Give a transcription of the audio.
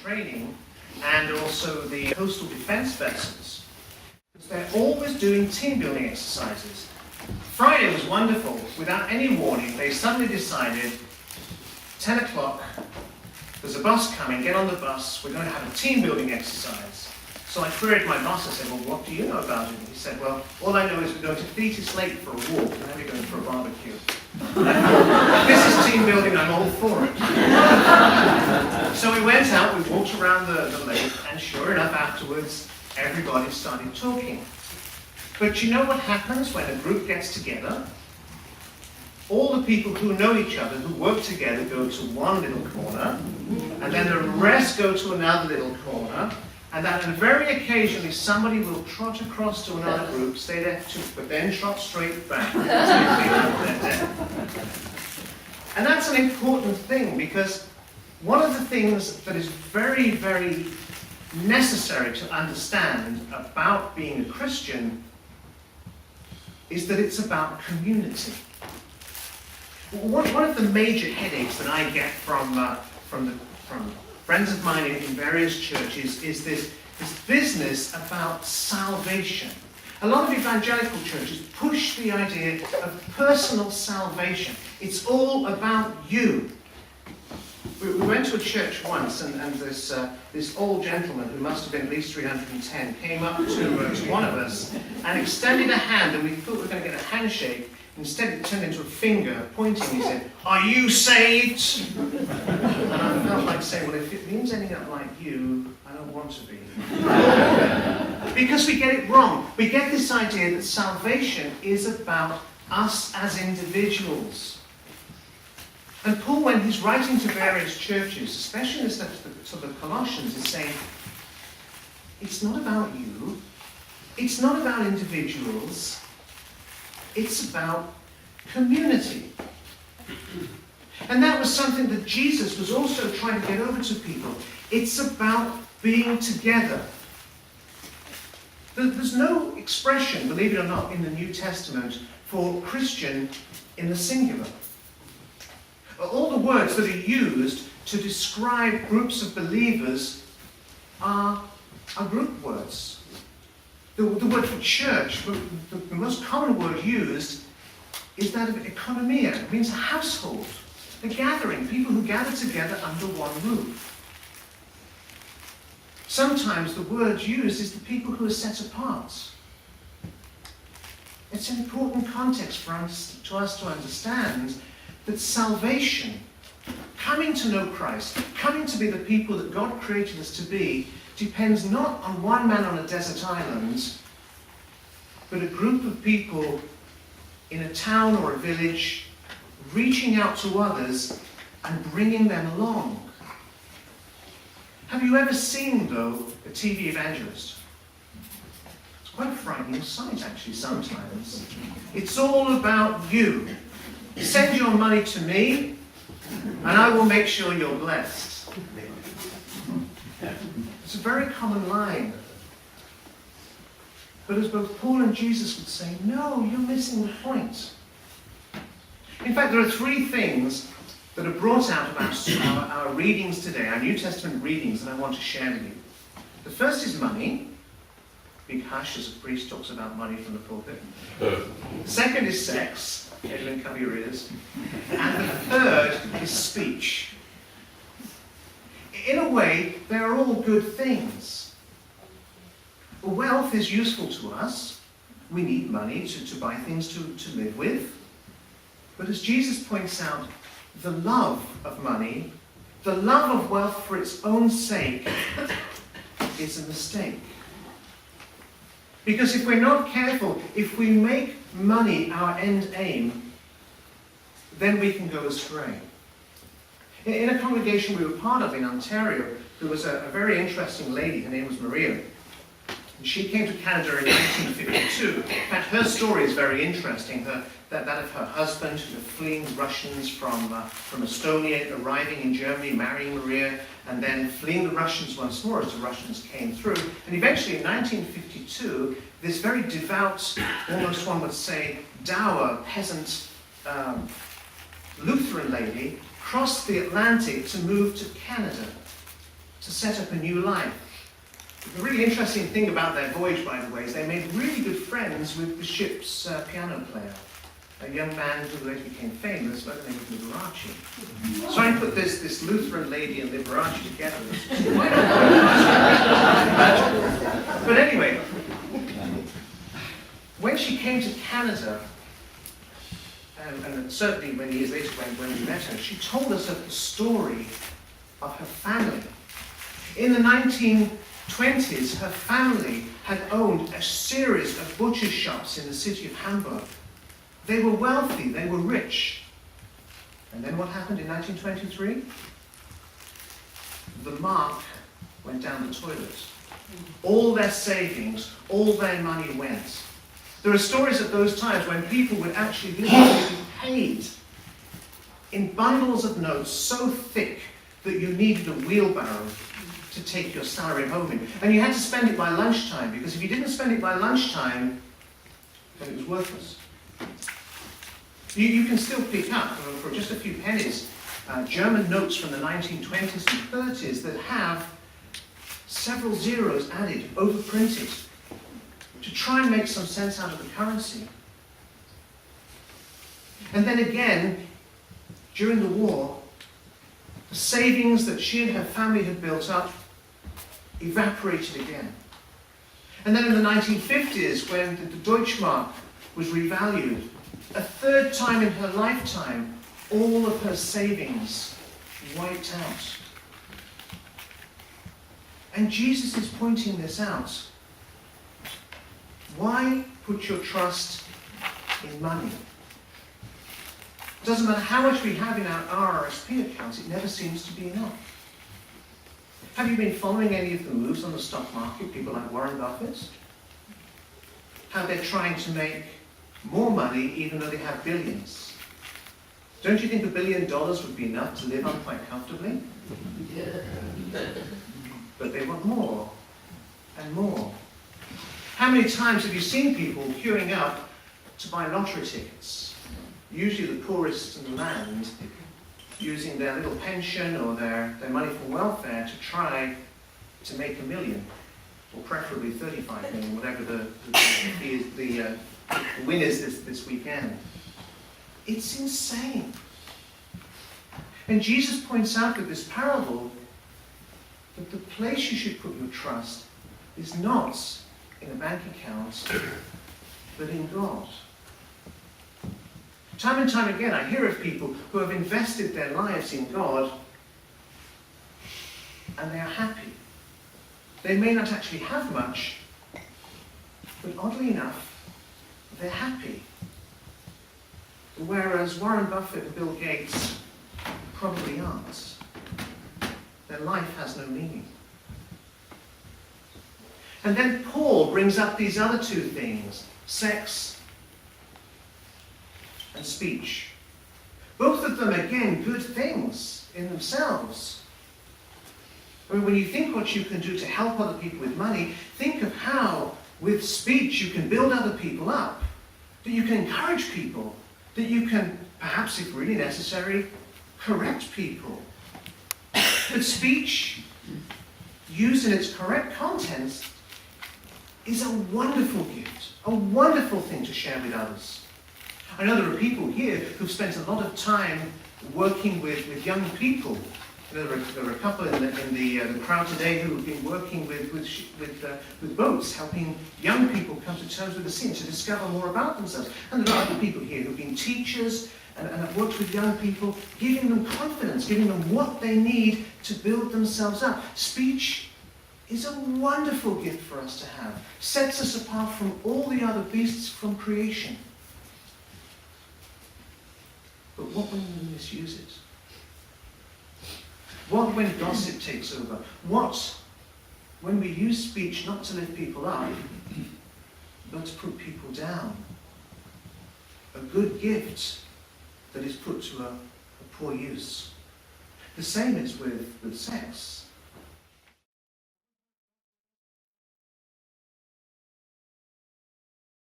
training and also the coastal defense vessels. They're always doing team building exercises. Friday was wonderful. Without any warning, they suddenly decided, 10 o'clock, there's a bus coming, get on the bus, we're going to have a team building exercise. So I queried my boss, I said, well, what do you know about it? And he said, well, all I know is we're going to Thetis Lake for a walk, and then we're going for a barbecue. This is team building, I'm all for it. So we went out, we walked around the lake, and sure enough, afterwards, everybody started talking. But you know what happens when a group gets together? All the people who know each other, who work together, go to one little corner, and then the rest go to another little corner, and then very occasionally somebody will trot across to another group, stay there too, but then trot straight back. And that's an important thing, because one of the things that is very, very necessary to understand about being a Christian is that it's about community. One of the major headaches that I get from friends of mine in various churches is this business about salvation. A lot of evangelical churches push the idea of personal salvation. It's all about you. We went to a church once, and this old gentleman, who must have been at least 310, came up to one of us and extended a hand, and we thought we were going to get a handshake. Instead, it turned into a finger, pointing. He said, "Are you saved?" And I felt like saying, well, if it means ending up like you, I don't want to be. Because we get it wrong. We get this idea that salvation is about us as individuals. And Paul, when he's writing to various churches, especially in this letter to the Colossians, is saying, it's not about you, it's not about individuals, it's about community. And that was something that Jesus was also trying to get over to people. It's about being together. There's no expression, believe it or not, in the New Testament for Christian in the singular. All the words that are used to describe groups of believers are group words. The word for church, the most common word used, is that of economia. It means a household, a gathering, people who gather together under one roof. Sometimes the word used is the people who are set apart. It's an important context for us to understand that salvation, coming to know Christ, coming to be the people that God created us to be, depends not on one man on a desert island, but a group of people in a town or a village reaching out to others and bringing them along. Have you ever seen, though, a TV evangelist? It's quite a frightening sight, actually, sometimes. It's all about you. Send your money to me, and I will make sure you're blessed. It's a very common line. But as both Paul and Jesus would say, no, you're missing the point. In fact, there are three things that are brought out of our readings today, our New Testament readings, that I want to share with you. The first is money. Big hush as a priest talks about money from the pulpit. Second is sex. Edwin, cover your ears. And the third is speech. In a way, they are all good things. Wealth is useful to us. We need money to buy things to live with. But as Jesus points out, the love of money, the love of wealth for its own sake, is a mistake. Because if we're not careful, if we make money our end aim, then we can go astray. In a congregation we were part of in Ontario, there was a very interesting lady. Her name was Maria. And she came to Canada in 1952. In fact, her story is very interesting. That of her husband, fleeing the Russians from Estonia, arriving in Germany, marrying Maria, and then fleeing the Russians once more as the Russians came through. And eventually, in 1952, this very devout, almost one would say, dour peasant Lutheran lady crossed the Atlantic to move to Canada to set up a new life. The really interesting thing about their voyage, by the way, is they made really good friends with the ship's piano player, a young man who later became famous by the name of Liberace. So I put this Lutheran lady and Liberace together. But anyway, when she came to Canada, and certainly many years later when we met her, she told us of the story of her family. In the 1920s, her family had owned a series of butcher shops in the city of Hamburg. They were wealthy, they were rich. And then what happened in 1923? The mark went down the toilet. All their savings, all their money went. There are stories of those times when people would actually literally be paid in bundles of notes so thick that you needed a wheelbarrow to take your salary home in. And you had to spend it by lunchtime, because if you didn't spend it by lunchtime, then it was worthless. You can still pick up, for just a few pennies, German notes from the 1920s and 30s that have several zeros added, overprinted, to try and make some sense out of the currency. And then again, during the war, the savings that she and her family had built up evaporated again. And then in the 1950s, when the Deutschmark was revalued, a third time in her lifetime, all of her savings wiped out. And Jesus is pointing this out. Why put your trust in money? It doesn't matter how much we have in our RRSP accounts, it never seems to be enough. Have you been following any of the moves on the stock market, people like Warren Buffett? How they're trying to make more money even though they have billions. Don't you think $1 billion would be enough to live on quite comfortably? But they want more and more. How many times have you seen people queuing up to buy lottery tickets? Usually the poorest in the land, using their little pension or their money from welfare to try to make $1 million, or preferably 35 million, whatever the win is this weekend. It's insane. And Jesus points out with this parable that the place you should put your trust is not in a bank account, but in God. Time and time again, I hear of people who have invested their lives in God and they are happy. They may not actually have much, but oddly enough, they're happy. Whereas Warren Buffett and Bill Gates probably aren't. Their life has no meaning. And then Paul brings up these other two things, sex and speech. Both of them, again, good things in themselves. I mean, when you think what you can do to help other people with money, think of how, with speech, you can build other people up, that you can encourage people, that you can, perhaps if really necessary, correct people. But speech, used in its correct context, is a wonderful gift, a wonderful thing to share with others. I know there are people here who've spent a lot of time working with young people. There are a couple in the crowd today who have been working with boats, helping young people come to terms with the sea, to discover more about themselves. And there are other people here who've been teachers and have worked with young people, giving them confidence, giving them what they need to build themselves up. Speech is a wonderful gift for us to have. Sets us apart from all the other beasts from creation. But what when we misuse it? What when gossip takes over? What when we use speech not to lift people up, but to put people down? A good gift that is put to a poor use. The same is with sex.